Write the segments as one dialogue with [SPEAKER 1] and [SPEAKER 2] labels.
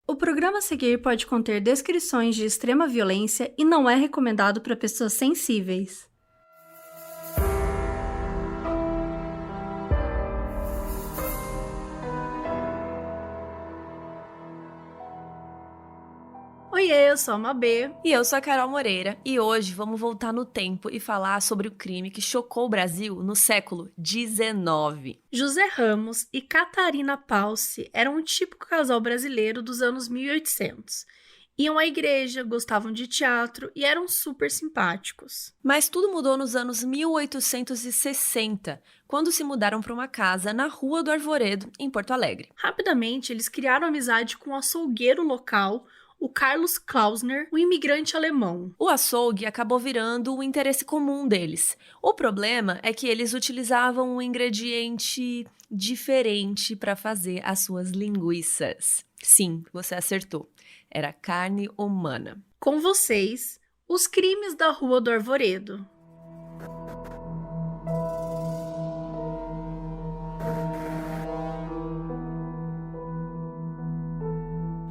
[SPEAKER 1] O programa a seguir pode conter descrições de extrema violência e não é recomendado para pessoas sensíveis. Oiê, eu sou a Mabê.
[SPEAKER 2] E eu sou a Carol Moreira, e hoje vamos voltar no tempo e falar sobre o crime que chocou o Brasil no século XIX.
[SPEAKER 1] José Ramos e Catarina Palce eram um típico casal brasileiro dos anos 1800. Iam à igreja, gostavam de teatro e eram super simpáticos.
[SPEAKER 2] Mas tudo mudou nos anos 1860, quando se mudaram para uma casa na Rua do Arvoredo, em Porto Alegre.
[SPEAKER 1] Rapidamente, eles criaram amizade com um açougueiro local, o Carlos Klausner, um imigrante alemão.
[SPEAKER 2] O açougue acabou virando o interesse comum deles. O problema é que eles utilizavam um ingrediente diferente para fazer as suas linguiças. Sim, você acertou. Era carne humana.
[SPEAKER 1] Com vocês, os crimes da Rua do Arvoredo.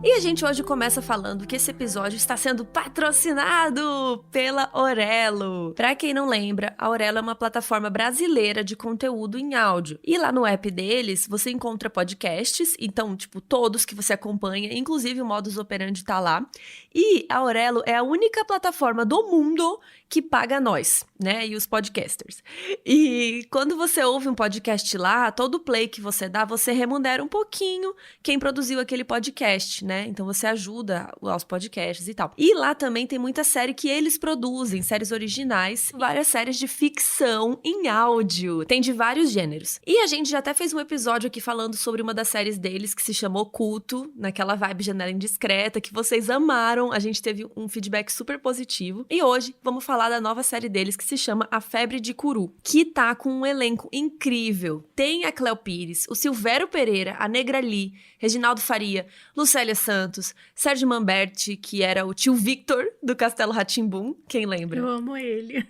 [SPEAKER 2] E a gente hoje começa falando que esse episódio está sendo patrocinado pela Aurelo. Pra quem não lembra, a Aurelo é uma plataforma brasileira de conteúdo em áudio. E lá no app deles, você encontra podcasts, então, todos que você acompanha, inclusive o Modus Operandi tá lá. E a Aurelo é a única plataforma do mundo que paga nós, né, e os podcasters. E quando você ouve um podcast lá, todo play que você dá, você remunera um pouquinho quem produziu aquele podcast, né? Então você ajuda aos podcasts e tal. E lá também tem muita série que eles produzem, séries originais, várias séries de ficção em áudio. Tem de vários gêneros. E a gente já até fez um episódio aqui falando sobre uma das séries deles que se chamou Culto, naquela vibe Janela Indiscreta, que vocês amaram. A gente teve um feedback super positivo. E hoje vamos falar da nova série deles que se chama A Febre de Curu, que tá com um elenco incrível. Tem a Cléo Pires, o Silvério Pereira, a Negra Lee, Reginaldo Faria, Lucélia Santos, Sérgio Manberti, que era o tio Victor do Castelo Rá-Tim-Bum, quem lembra?
[SPEAKER 1] Eu amo ele.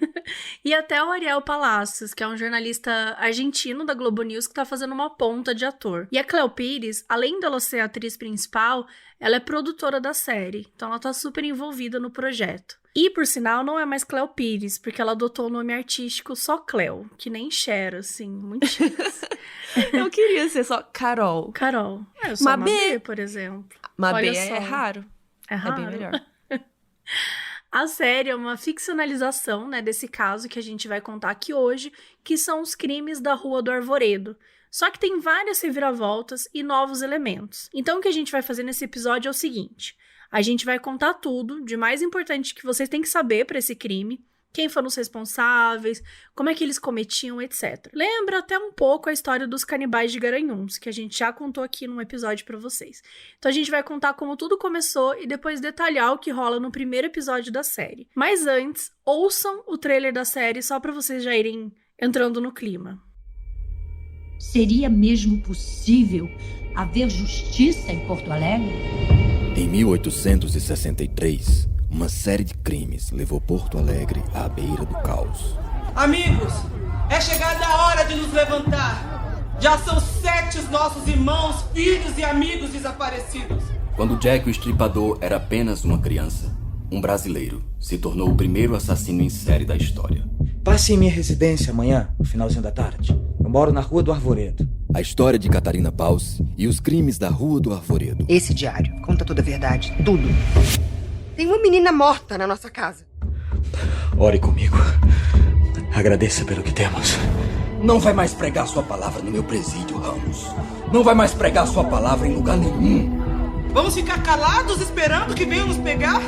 [SPEAKER 1] E até o Ariel Palacios, que é um jornalista argentino da Globo News que tá fazendo uma ponta de ator. E a Cléo Pires, além dela ser a atriz principal, ela é produtora da série, então ela tá super envolvida no projeto. E, por sinal, não é mais Cléo Pires, porque ela adotou o nome artístico só Cléo, que nem Cher, assim, muito chique.
[SPEAKER 2] Eu queria ser só Carol.
[SPEAKER 1] Carol. Eu sou Mabê, por exemplo.
[SPEAKER 2] Mabê
[SPEAKER 1] Olha só.
[SPEAKER 2] é raro.
[SPEAKER 1] É raro.
[SPEAKER 2] É bem melhor.
[SPEAKER 1] A série é uma ficcionalização, né, desse caso que a gente vai contar aqui hoje, que são os crimes da Rua do Arvoredo. Só que tem várias reviravoltas e novos elementos. Então o que a gente vai fazer nesse episódio é o seguinte: a gente vai contar tudo de mais importante que vocês têm que saber para esse crime, quem foram os responsáveis, como é que eles cometiam, etc. Lembra até um pouco a história dos canibais de Garanhuns, que a gente já contou aqui num episódio para vocês. Então a gente vai contar como tudo começou e depois detalhar o que rola no primeiro episódio da série. Mas antes, ouçam o trailer da série só para vocês já irem entrando no clima.
[SPEAKER 3] Seria mesmo possível haver justiça em Porto Alegre?
[SPEAKER 4] Em 1863, uma série de crimes levou Porto Alegre à beira do caos.
[SPEAKER 5] Amigos, é chegada a hora de nos levantar. Já são 7 os nossos irmãos, filhos e amigos desaparecidos.
[SPEAKER 4] Quando Jack o Estripador era apenas uma criança, um brasileiro se tornou o primeiro assassino em série da história.
[SPEAKER 6] Passe em minha residência amanhã, no finalzinho da tarde. Eu moro na Rua do Arvoredo.
[SPEAKER 4] A história de Catarina Palce e os crimes da Rua do Arvoredo.
[SPEAKER 7] Esse diário conta toda a verdade, tudo. Tem uma menina morta na nossa casa.
[SPEAKER 6] Ore comigo. Agradeça pelo que temos.
[SPEAKER 8] Não vai mais pregar sua palavra no meu presídio, Ramos. Não vai mais pregar sua palavra em lugar nenhum.
[SPEAKER 5] Vamos ficar calados esperando que venham nos pegar?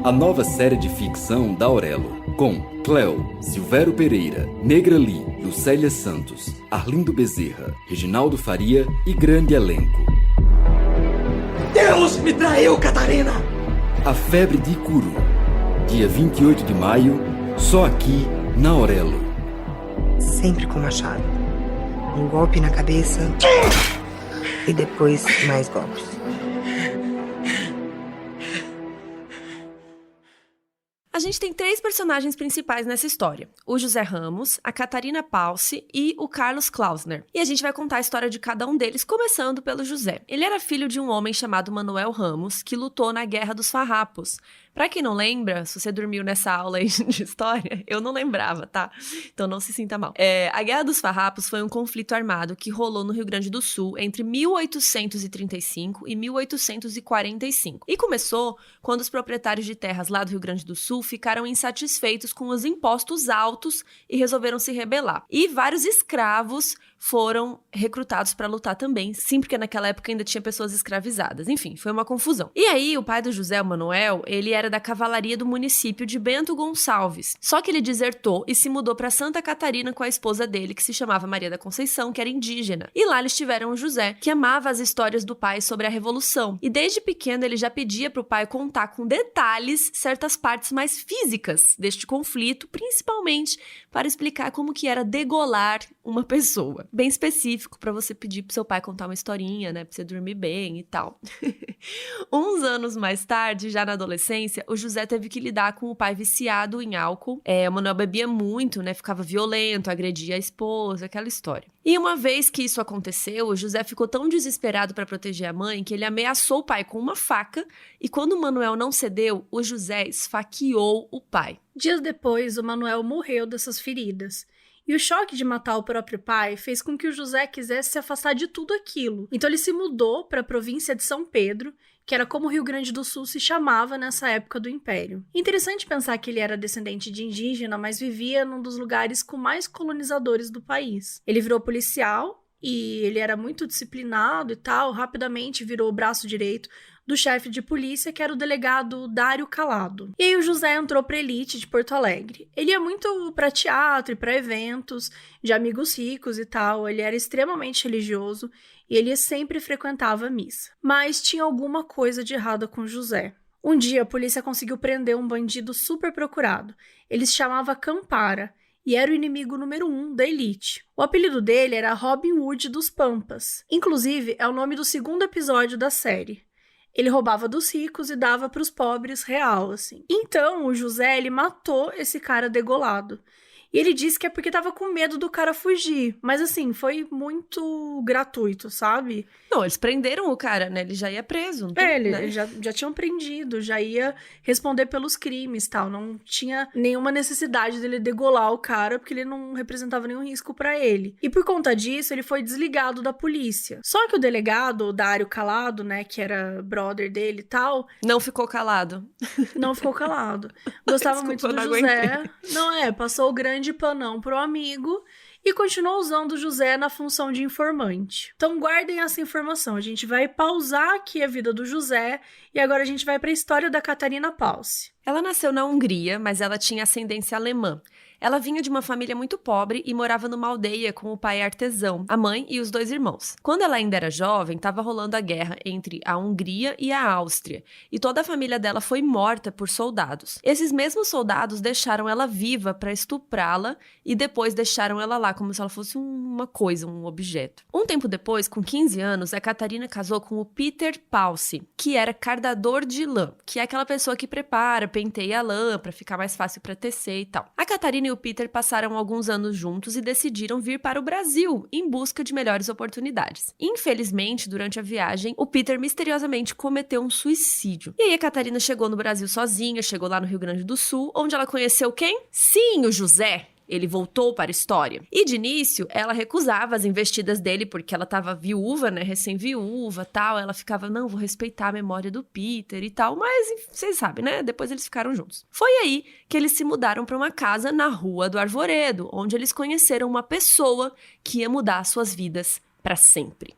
[SPEAKER 4] A nova série de ficção da Aurelo, com Cléo, Silvério Pereira, Negra Lee, Lucélia Santos, Arlindo Bezerra, Reginaldo Faria e grande elenco.
[SPEAKER 8] Deus me traiu, Catarina!
[SPEAKER 4] A Febre de Curu, dia 28 de maio, só aqui na Aurelo.
[SPEAKER 7] Sempre com machado. Um golpe na cabeça e depois mais golpes.
[SPEAKER 2] A gente tem 3 personagens principais nessa história. O José Ramos, a Catarina Palce e o Carlos Klausner. E a gente vai contar a história de cada um deles, começando pelo José. Ele era filho de um homem chamado Manuel Ramos, que lutou na Guerra dos Farrapos. Pra quem não lembra, se você dormiu nessa aula aí de história, eu não lembrava, tá? Então não se sinta mal. A Guerra dos Farrapos foi um conflito armado que rolou no Rio Grande do Sul entre 1835 e 1845. E começou quando os proprietários de terras lá do Rio Grande do Sul ficaram insatisfeitos com os impostos altos e resolveram se rebelar. E vários escravos foram recrutados para lutar também, sim, porque naquela época ainda tinha pessoas escravizadas. Enfim, foi uma confusão. E aí, o pai do José, o Manuel, ele era da cavalaria do município de Bento Gonçalves. Só que ele desertou e se mudou para Santa Catarina com a esposa dele, que se chamava Maria da Conceição, que era indígena. E lá eles tiveram o José, que amava as histórias do pai sobre a Revolução. E desde pequeno ele já pedia pro pai contar com detalhes certas partes mais físicas deste conflito, principalmente para explicar como que era degolar uma pessoa. Bem específico para você pedir pro seu pai contar uma historinha, né, pra você dormir bem e tal. Uns anos mais tarde, já na adolescência, o José teve que lidar com o pai viciado em álcool. O Manuel bebia muito, né, ficava violento, agredia a esposa, aquela história. E uma vez que isso aconteceu, o José ficou tão desesperado para proteger a mãe que ele ameaçou o pai com uma faca e quando o Manuel não cedeu, o José esfaqueou o pai.
[SPEAKER 1] Dias depois, o Manuel morreu dessas feridas. E o choque de matar o próprio pai fez com que o José quisesse se afastar de tudo aquilo. Então ele se mudou para a província de São Pedro, que era como o Rio Grande do Sul se chamava nessa época do Império. Interessante pensar que ele era descendente de indígena, mas vivia num dos lugares com mais colonizadores do país. Ele virou policial e ele era muito disciplinado e tal, rapidamente virou o braço direito do chefe de polícia, que era o delegado Dário Calado. E aí o José entrou pra elite de Porto Alegre. Ele ia muito pra teatro e pra eventos de amigos ricos e tal, ele era extremamente religioso e ele sempre frequentava a missa. Mas tinha alguma coisa de errado com o José. Um dia a polícia conseguiu prender um bandido super procurado. Ele se chamava Campara e era o inimigo número 1 da elite. O apelido dele era Robin Hood dos Pampas. Inclusive, é o nome do segundo episódio da série. Ele roubava dos ricos e dava para os pobres real, assim. Então, o José, ele matou esse cara degolado. E ele disse que é porque tava com medo do cara fugir. Mas, assim, foi muito gratuito, sabe?
[SPEAKER 2] Não, eles prenderam o cara, né? Ele já ia preso. Não tem, né?
[SPEAKER 1] já tinham prendido, já ia responder pelos crimes, tal. Não tinha nenhuma necessidade dele degolar o cara, porque ele não representava nenhum risco pra ele. E por conta disso, ele foi desligado da polícia. Só que o delegado, o Dário Calado, né, que era brother dele e tal...
[SPEAKER 2] Não ficou calado.
[SPEAKER 1] Não ficou calado. Gostava muito do José. Não passou o grande panão pro amigo e continuou usando o José na função de informante. Então guardem essa informação, a gente vai pausar aqui a vida do José e agora a gente vai para a história da Catarina Palce.
[SPEAKER 2] Ela nasceu na Hungria, mas ela tinha ascendência alemã. Ela vinha de uma família muito pobre e morava numa aldeia com o pai artesão, a mãe e os 2 irmãos. Quando ela ainda era jovem, estava rolando a guerra entre a Hungria e a Áustria, e toda a família dela foi morta por soldados. Esses mesmos soldados deixaram ela viva para estuprá-la e depois deixaram ela lá como se ela fosse uma coisa, um objeto. Um tempo depois, com 15 anos, a Catarina casou com o Peter Palce, que era cardador de lã, que é aquela pessoa que prepara, penteia a lã para ficar mais fácil para tecer e tal. A Catarina e o Peter passaram alguns anos juntos e decidiram vir para o Brasil em busca de melhores oportunidades. Infelizmente, durante a viagem, o Peter misteriosamente cometeu um suicídio. E aí a Catarina chegou no Brasil sozinha, chegou lá no Rio Grande do Sul, onde ela conheceu quem? Sim, o José! Ele voltou para a história. E de início, ela recusava as investidas dele, porque ela estava viúva, né, recém-viúva, tal. Ela ficava, não, vou respeitar a memória do Peter e tal. Mas, vocês sabem, né, depois eles ficaram juntos. Foi aí que eles se mudaram para uma casa na Rua do Arvoredo, onde eles conheceram uma pessoa que ia mudar suas vidas para sempre.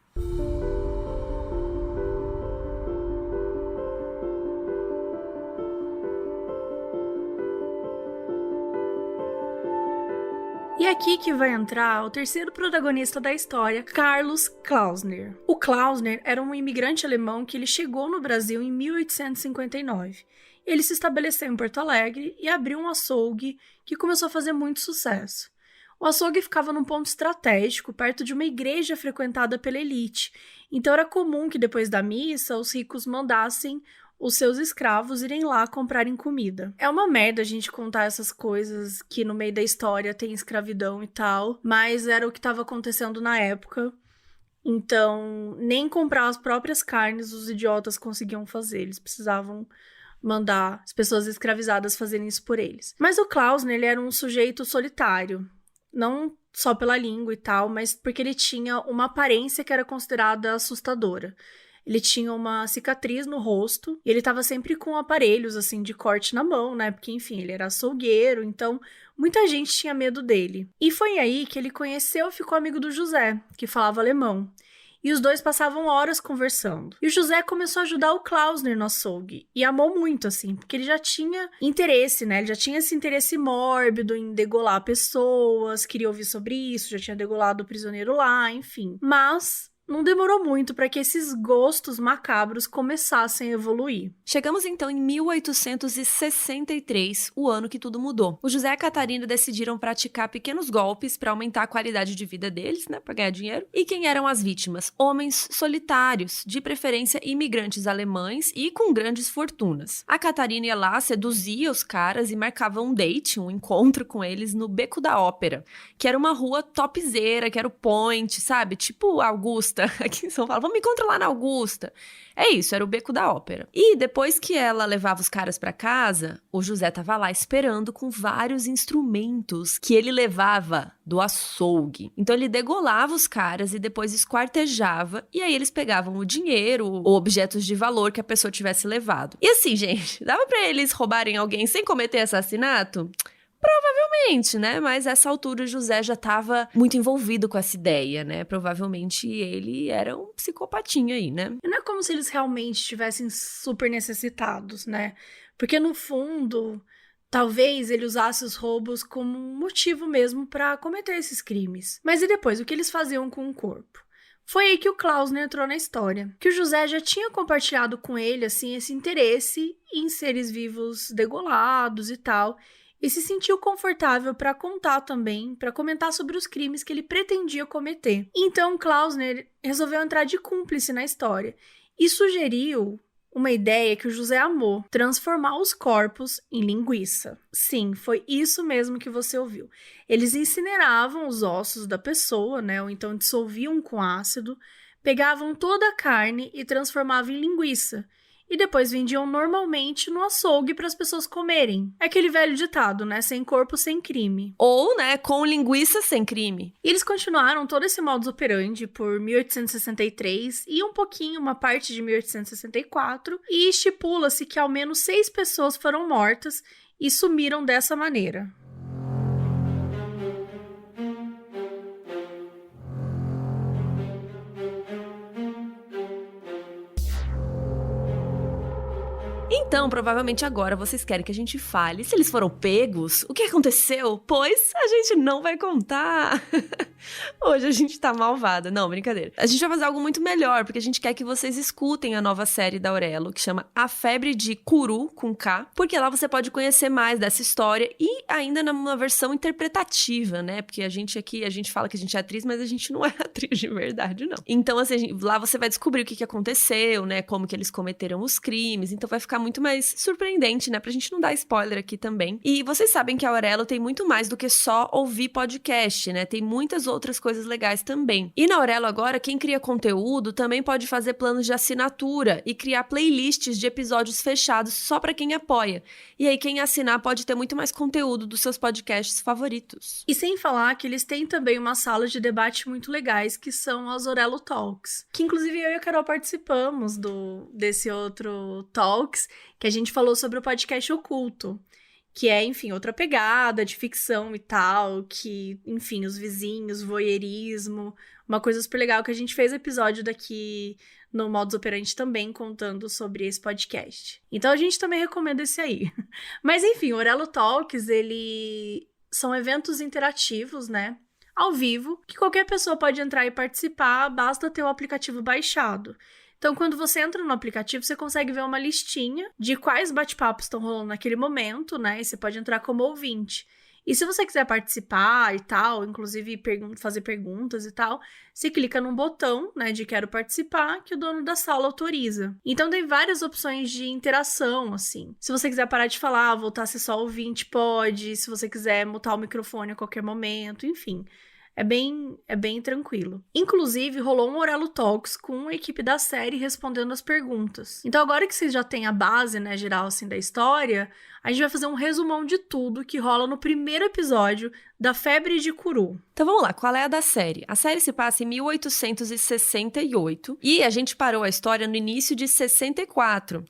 [SPEAKER 1] E é aqui que vai entrar o terceiro protagonista da história, Carlos Klausner. O Klausner era um imigrante alemão que ele chegou no Brasil em 1859. Ele se estabeleceu em Porto Alegre e abriu um açougue que começou a fazer muito sucesso. O açougue ficava num ponto estratégico, perto de uma igreja frequentada pela elite. Então era comum que depois da missa os ricos mandassem os seus escravos irem lá comprarem comida. É uma merda a gente contar essas coisas que no meio da história tem escravidão e tal, mas era o que estava acontecendo na época. Então, nem comprar as próprias carnes os idiotas conseguiam fazer. Eles precisavam mandar as pessoas escravizadas fazerem isso por eles. Mas o Klausner, ele era um sujeito solitário. Não só pela língua e tal, mas porque ele tinha uma aparência que era considerada assustadora. Ele tinha uma cicatriz no rosto e ele estava sempre com aparelhos, assim, de corte na mão, né? Porque, enfim, ele era açougueiro, então muita gente tinha medo dele. E foi aí que ele conheceu e ficou amigo do José, que falava alemão. E os dois passavam horas conversando. E o José começou a ajudar o Klausner no açougue. E amou muito, assim, porque ele já tinha interesse, né? Ele já tinha esse interesse mórbido em degolar pessoas, queria ouvir sobre isso, já tinha degolado o prisioneiro lá, enfim. Mas não demorou muito para que esses gostos macabros começassem a evoluir.
[SPEAKER 2] Chegamos então em 1863, o ano que tudo mudou. O José e a Catarina decidiram praticar pequenos golpes para aumentar a qualidade de vida deles, né, para ganhar dinheiro. E quem eram as vítimas? Homens solitários, de preferência imigrantes alemães e com grandes fortunas. A Catarina ia lá, seduzia os caras e marcava um date, um encontro com eles no Beco da Ópera, que era uma rua topzera, que era o Point, sabe? Tipo Augusta, aqui em São Paulo. Vamos me encontrar lá na Augusta. É isso, era o Beco da Ópera. E depois que ela levava os caras pra casa, o José tava lá esperando com vários instrumentos que ele levava do açougue. Então ele degolava os caras e depois esquartejava, e aí eles pegavam o dinheiro ou objetos de valor que a pessoa tivesse levado. E assim, gente, dava pra eles roubarem alguém sem cometer assassinato? Provavelmente, né? Mas a essa altura o José já estava muito envolvido com essa ideia, né? Provavelmente ele era um psicopatinho aí, né?
[SPEAKER 1] E não é como se eles realmente estivessem super necessitados, né? Porque no fundo, talvez ele usasse os roubos como um motivo mesmo para cometer esses crimes. Mas e depois, o que eles faziam com o corpo? Foi aí que o Klausner entrou na história, que o José já tinha compartilhado com ele, assim, esse interesse em seres vivos degolados e tal, e se sentiu confortável para contar também, para comentar sobre os crimes que ele pretendia cometer. Então, Klausner resolveu entrar de cúmplice na história e sugeriu uma ideia que o José amou: transformar os corpos em linguiça. Sim, foi isso mesmo que você ouviu. Eles incineravam os ossos da pessoa, né, ou então dissolviam com ácido, pegavam toda a carne e transformavam em linguiça. E depois vendiam normalmente no açougue para as pessoas comerem. É aquele velho ditado, né? Sem corpo, sem crime.
[SPEAKER 2] Ou, né, com linguiça sem crime.
[SPEAKER 1] E eles continuaram todo esse modus operandi por 1863 e um pouquinho, uma parte de 1864. E estipula-se que ao menos 6 pessoas foram mortas e sumiram dessa maneira.
[SPEAKER 2] Então, provavelmente agora vocês querem que a gente fale se eles foram pegos, o que aconteceu, pois a gente não vai contar. Hoje a gente tá malvada. Não, brincadeira. A gente vai fazer algo muito melhor, porque a gente quer que vocês escutem a nova série da Aurelo, que chama A Febre de Curu, com K, porque lá você pode conhecer mais dessa história e ainda numa versão interpretativa, né? Porque a gente aqui, a gente fala que a gente é atriz, mas a gente não é atriz de verdade, não. Então, assim, lá você vai descobrir o que aconteceu, né? Como que eles cometeram os crimes, então vai ficar muito mais surpreendente, né? Pra gente não dar spoiler aqui também. E vocês sabem que a Aurelo tem muito mais do que só ouvir podcast, né? Tem muitas outras coisas legais também. E na Aurelo agora, quem cria conteúdo também pode fazer planos de assinatura e criar playlists de episódios fechados só pra quem apoia. E aí quem assinar pode ter muito mais conteúdo dos seus podcasts favoritos.
[SPEAKER 1] E sem falar que eles têm também uma sala de debate muito legais, que são as Aurelo Talks. Que inclusive eu e a Carol participamos desse outro Talks, que a gente falou sobre o podcast Oculto, que é, enfim, outra pegada de ficção e tal, que, enfim, os vizinhos, voyeurismo, uma coisa super legal que a gente fez episódio daqui no Modus Operandi também, contando sobre esse podcast. Então a gente também recomenda esse aí. Mas, enfim, o Aurelo Talks, são eventos interativos, né, ao vivo, que qualquer pessoa pode entrar e participar, basta ter o aplicativo baixado. Então, quando você entra no aplicativo, você consegue ver uma listinha de quais bate-papos estão rolando naquele momento, né? E você pode entrar como ouvinte. E se você quiser participar e tal, inclusive fazer perguntas e tal, você clica num botão, né, de quero participar, que o dono da sala autoriza. Então tem várias opções de interação, assim. Se você quiser parar de falar, voltar a ser só ouvinte, pode. Se você quiser mutar o microfone a qualquer momento, enfim. É bem tranquilo. Inclusive, rolou um Orelo Talks com a equipe da série respondendo as perguntas. Então, agora que vocês já têm a base, né, geral, assim, da história, a gente vai fazer um resumão de tudo que rola no primeiro episódio da Febre de Curu.
[SPEAKER 2] Então vamos lá, qual é a da série? A série se passa em 1868 e a gente parou a história no início de 64.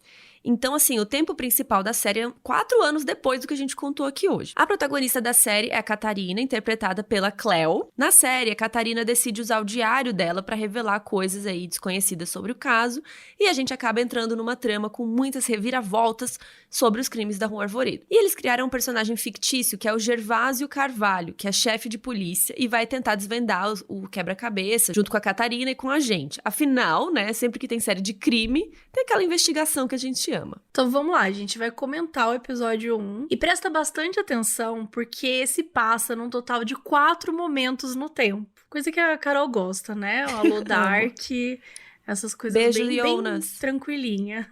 [SPEAKER 2] Então, assim, o tempo principal da série é 4 anos depois do que a gente contou aqui hoje. A protagonista da série é a Catarina, interpretada pela Cleo. Na série, a Catarina decide usar o diário dela para revelar coisas aí desconhecidas sobre o caso, e a gente acaba entrando numa trama com muitas reviravoltas sobre os crimes da Rua Arvoredo. E eles criaram um personagem fictício, que é o Gervásio Carvalho, que é chefe de polícia e vai tentar desvendar o quebra-cabeça junto com a Catarina e com a gente. Afinal, né, sempre que tem série de crime, tem aquela investigação que a gente ama.
[SPEAKER 1] Então vamos lá, a gente vai comentar o episódio 1 e presta bastante atenção porque se passa num total de 4 momentos no tempo. Coisa que a Carol gosta, né? O Alô Dark, essas coisas
[SPEAKER 2] Beijo,
[SPEAKER 1] bem tranquilinha.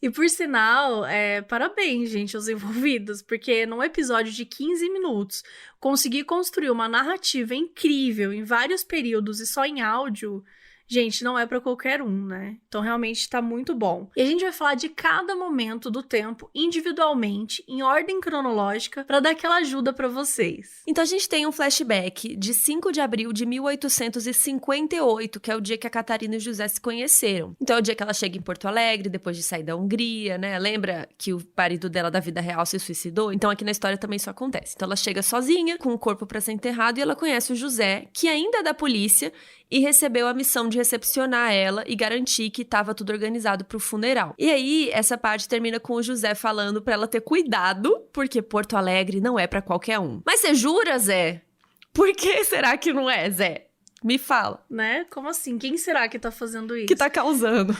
[SPEAKER 1] E por sinal, parabéns, gente, aos envolvidos, porque num episódio de 15 minutos, conseguir construir uma narrativa incrível em vários períodos e só em áudio... Gente, não é pra qualquer um, né? Então, realmente tá muito bom. E a gente vai falar de cada momento do tempo individualmente, em ordem cronológica, pra dar aquela ajuda pra vocês.
[SPEAKER 2] Então, a gente tem um flashback de 5 de abril de 1858, que é o dia que a Catarina e o José se conheceram. Então, é o dia que ela chega em Porto Alegre, depois de sair da Hungria, né? Lembra que o marido dela da vida real se suicidou? Então, aqui na história também isso acontece. Então, ela chega sozinha, com o corpo pra ser enterrado, e ela conhece o José, que ainda é da polícia, e recebeu a missão de recepcionar ela e garantir que estava tudo organizado pro funeral. E aí, essa parte termina com o José falando pra ela ter cuidado, porque Porto Alegre não é pra qualquer um. Mas você jura, Zé? Por que será que não é, Zé? Me fala.
[SPEAKER 1] Né? Como assim? Quem será que tá fazendo isso?
[SPEAKER 2] Que tá causando.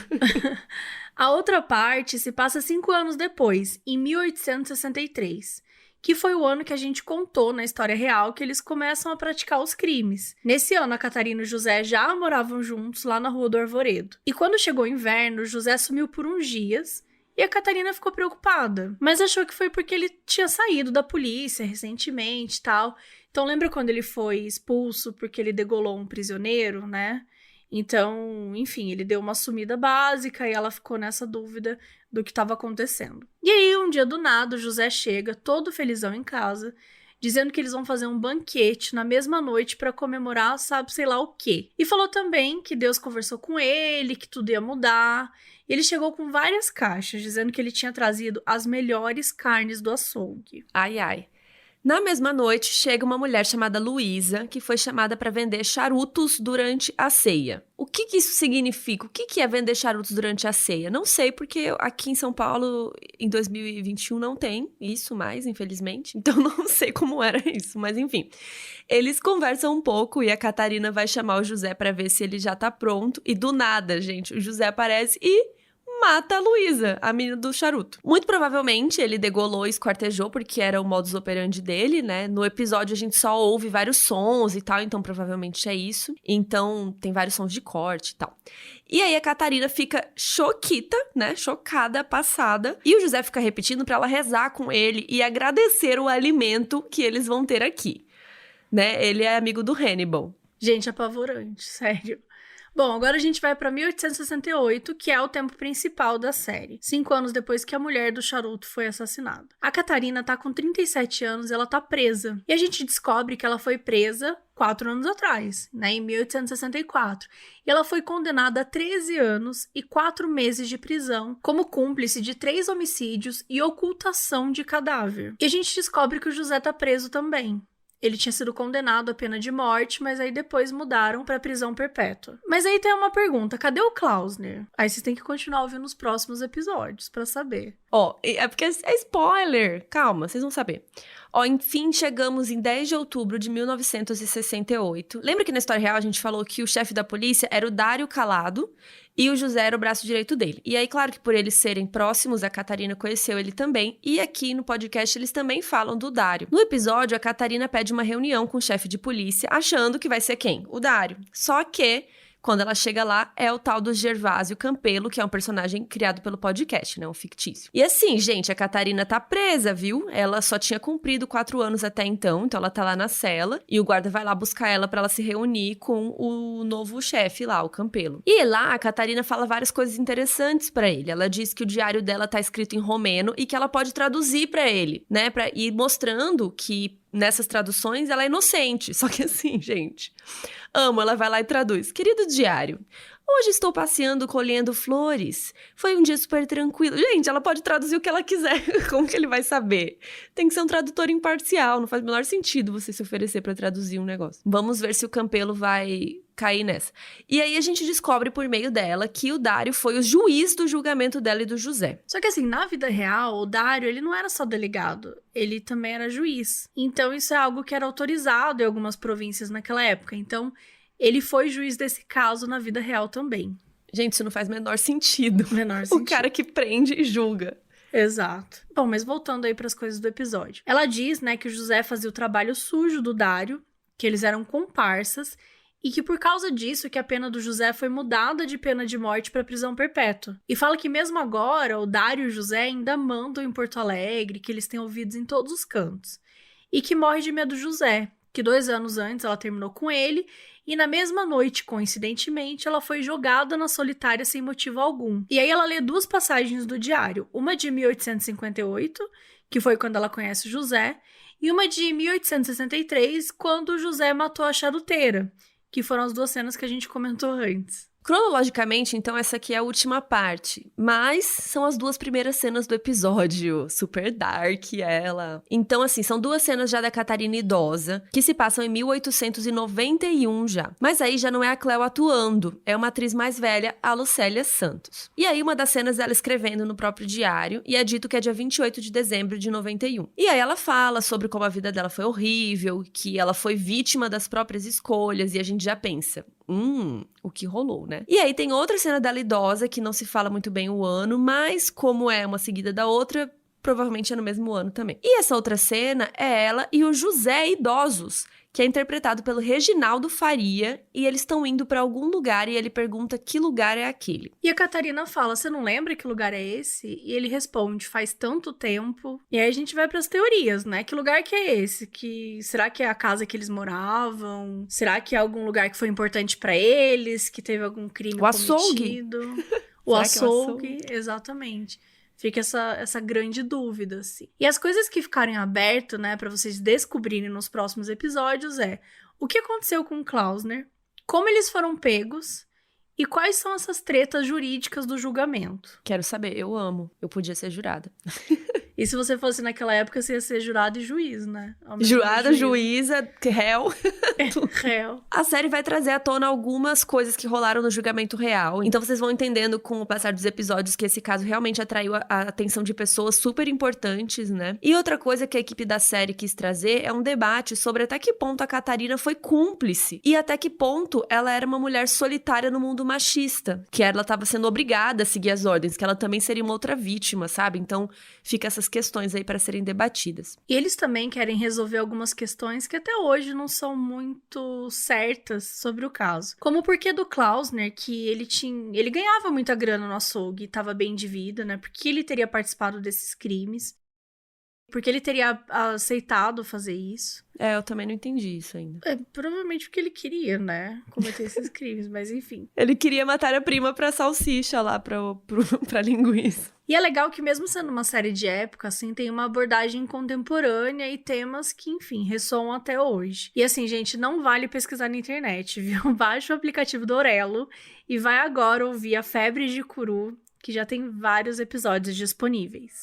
[SPEAKER 1] A outra parte se passa 5 anos depois, em 1863. Que foi o ano que a gente contou na história real que eles começam a praticar os crimes. Nesse ano, a Catarina e o José já moravam juntos lá na Rua do Arvoredo. E quando chegou o inverno, o José sumiu por uns dias e a Catarina ficou preocupada. Mas achou que foi porque ele tinha saído da polícia recentemente e tal. Então, lembra quando ele foi expulso porque ele degolou um prisioneiro, né? Então, enfim, ele deu uma sumida básica e ela ficou nessa dúvida do que estava acontecendo. E aí, um dia do nada, o José chega, todo felizão em casa, dizendo que eles vão fazer um banquete na mesma noite para comemorar, sabe, sei lá o quê. E falou também que Deus conversou com ele, que tudo ia mudar. E ele chegou com várias caixas, dizendo que ele tinha trazido as melhores carnes do açougue.
[SPEAKER 2] Ai, ai. Na mesma noite, chega uma mulher chamada Luísa, que foi chamada para vender charutos durante a ceia. O que isso significa? O que é vender charutos durante a ceia? Não sei, porque aqui em São Paulo, em 2021, não tem isso mais, infelizmente. Então, não sei como era isso, mas enfim. Eles conversam um pouco e a Catarina vai chamar o José para ver se ele já tá pronto. E do nada, gente, o José aparece e... mata a Luísa, a menina do charuto. Muito provavelmente ele degolou e esquartejou, porque era o modus operandi dele, né? No episódio a gente só ouve vários sons e tal, então provavelmente é isso. Então tem vários sons de corte e tal. E aí a Catarina fica choquita, né? Chocada, passada. E o José fica repetindo pra ela rezar com ele e agradecer o alimento que eles vão ter aqui, né? Ele é amigo do Hannibal.
[SPEAKER 1] Gente, apavorante, sério. Bom, agora a gente vai para 1868, que é o tempo principal da série. 5 anos depois que a mulher do charuto foi assassinada. A Catarina tá com 37 anos e ela tá presa. E a gente descobre que ela foi presa 4 anos atrás, né, em 1864. E ela foi condenada a 13 anos e 4 meses de prisão como cúmplice de 3 homicídios e ocultação de cadáver. E a gente descobre que o José tá preso também. Ele tinha sido condenado à pena de morte, mas aí depois mudaram pra prisão perpétua. Mas aí tem uma pergunta, cadê o Klausner? Aí vocês têm que continuar ouvindo os próximos episódios pra saber.
[SPEAKER 2] É porque é spoiler. Calma, vocês vão saber. Enfim, chegamos em 10 de outubro de 1968. Lembra que na história real a gente falou que o chefe da polícia era o Dário Calado E o José era o braço direito dele. E aí, claro que por eles serem próximos, a Catarina conheceu ele também. E aqui no podcast eles também falam do Dário. No episódio, a Catarina pede uma reunião com o chefe de polícia, achando que vai ser quem? O Dário. Só que, quando ela chega lá, é o tal do Gervásio Campelo, que é um personagem criado pelo podcast, né? Um fictício. E assim, gente, a Catarina tá presa, viu? Ela só tinha cumprido 4 anos até então ela tá lá na cela. E o guarda vai lá buscar ela pra ela se reunir com o novo chefe lá, o Campelo. E lá, a Catarina fala várias coisas interessantes pra ele. Ela diz que o diário dela tá escrito em romeno e que ela pode traduzir pra ele, né? Pra ir mostrando que nessas traduções ela é inocente. Só que assim, gente... Amo, ela vai lá e traduz. Querido diário, hoje estou passeando colhendo flores. Foi um dia super tranquilo. Gente, ela pode traduzir o que ela quiser. Como que ele vai saber? Tem que ser um tradutor imparcial. Não faz o menor sentido você se oferecer para traduzir um negócio. Vamos ver se o Campelo vai cair nessa. E aí a gente descobre por meio dela que o Dário foi o juiz do julgamento dela e do José.
[SPEAKER 1] Só que assim, na vida real, o Dário, ele não era só delegado, ele também era juiz. Então isso é algo que era autorizado em algumas províncias naquela época. Então ele foi juiz desse caso na vida real também.
[SPEAKER 2] Gente, isso não faz menor sentido.
[SPEAKER 1] Menor sentido.
[SPEAKER 2] O cara que prende e julga.
[SPEAKER 1] Exato. Bom, mas voltando aí para as coisas do episódio. Ela diz, né, que o José fazia o trabalho sujo do Dário, que eles eram comparsas, e que por causa disso que a pena do José foi mudada de pena de morte para prisão perpétua. E fala que mesmo agora, o Dário e o José ainda mandam em Porto Alegre, que eles têm ouvidos em todos os cantos. E que morre de medo do José, que 2 anos antes ela terminou com ele, e na mesma noite, coincidentemente, ela foi jogada na solitária sem motivo algum. E aí ela lê 2 passagens do diário, uma de 1858, que foi quando ela conhece o José, e uma de 1863, quando o José matou a charuteira, que foram as 2 cenas que a gente comentou antes.
[SPEAKER 2] Cronologicamente, então, essa aqui é a última parte. Mas são as 2 primeiras cenas do episódio. Super dark ela. Então, assim, são 2 cenas já da Catarina idosa, que se passam em 1891 já. Mas aí já não é a Cleo atuando, é uma atriz mais velha, a Lucélia Santos. E aí uma das cenas ela escrevendo no próprio diário, e é dito que é dia 28 de dezembro de 91. E aí ela fala sobre como a vida dela foi horrível, que ela foi vítima das próprias escolhas, e a gente já pensa... o que rolou, né? E aí tem outra cena dela idosa, que não se fala muito bem o ano, mas como é uma seguida da outra, provavelmente é no mesmo ano também. E essa outra cena é ela e o José idosos, que é interpretado pelo Reginaldo Faria, e eles estão indo pra algum lugar e ele pergunta que lugar é aquele.
[SPEAKER 1] E a Catarina fala, você não lembra que lugar é esse? E ele responde, faz tanto tempo. E aí a gente vai pras teorias, né? Que lugar que é esse? Será que é a casa que eles moravam? Será que é algum lugar que foi importante pra eles? Que teve algum crime cometido? O açougue, exatamente. Fica essa grande dúvida, assim. E as coisas que ficarem abertas, né, pra vocês descobrirem nos próximos episódios é o que aconteceu com o Klausner, como eles foram pegos e quais são essas tretas jurídicas do julgamento.
[SPEAKER 2] Quero saber, eu amo. Eu podia ser jurada.
[SPEAKER 1] E se você fosse naquela época, você ia ser jurado e juiz, né?
[SPEAKER 2] Jurada, juíza, réu.
[SPEAKER 1] Réu.
[SPEAKER 2] A série vai trazer à tona algumas coisas que rolaram no julgamento real. Então vocês vão entendendo com o passar dos episódios que esse caso realmente atraiu a atenção de pessoas super importantes, né? E outra coisa que a equipe da série quis trazer é um debate sobre até que ponto a Catarina foi cúmplice e até que ponto ela era uma mulher solitária no mundo machista, que ela estava sendo obrigada a seguir as ordens, que ela também seria uma outra vítima, sabe? Então fica essas questões aí para serem debatidas.
[SPEAKER 1] E eles também querem resolver algumas questões que até hoje não são muito certas sobre o caso. Como o porquê do Klausner, que ele ganhava muita grana no açougue e estava bem de vida, né? Porque ele teria participado desses crimes. Porque ele teria aceitado fazer isso.
[SPEAKER 2] Eu também não entendi isso ainda.
[SPEAKER 1] Provavelmente porque ele queria, né? Cometer esses crimes, mas enfim.
[SPEAKER 2] Ele queria matéria-prima pra salsicha lá, pra linguiça.
[SPEAKER 1] E é legal que mesmo sendo uma série de época, assim, tem uma abordagem contemporânea e temas que, enfim, ressoam até hoje. E assim, gente, não vale pesquisar na internet, viu? Baixa o aplicativo do Orelo e vai agora ouvir A Febre de Curu, que já tem vários episódios disponíveis.